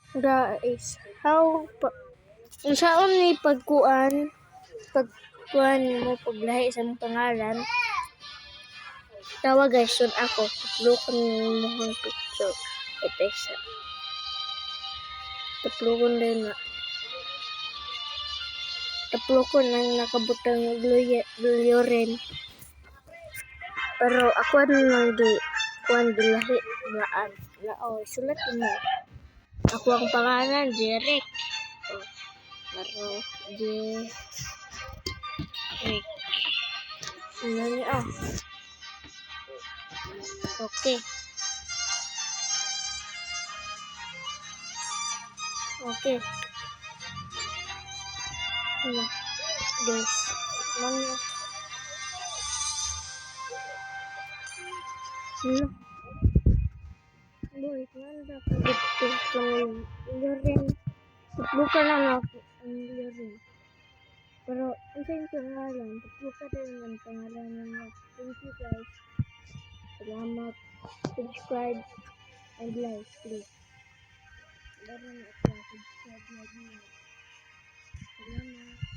Guys, unsaon ni pagkuan mo paglahi sa mong pangalan. Tawa guys, sun ako tuplokon mo ang picture. Ito isa. Tuplokon din na. Tuplokon ang nakabutang Loren. Pero ako nang di kuan dilahi laan. Lao, sulat mo. Ako ang pangalan, Jeric. Oh, pero Jeric. Ano niya? Okay. Okay. Ano? Guys. Ano? Ano? Boy, nanda ko dito sa Loren. Bukan lang ako ang Loren. Pero, ang sa yung pangalan, bukan din ang pangalan niya. Thank you guys. Salamat. Subscribe and like, please. Salamat. Salamat.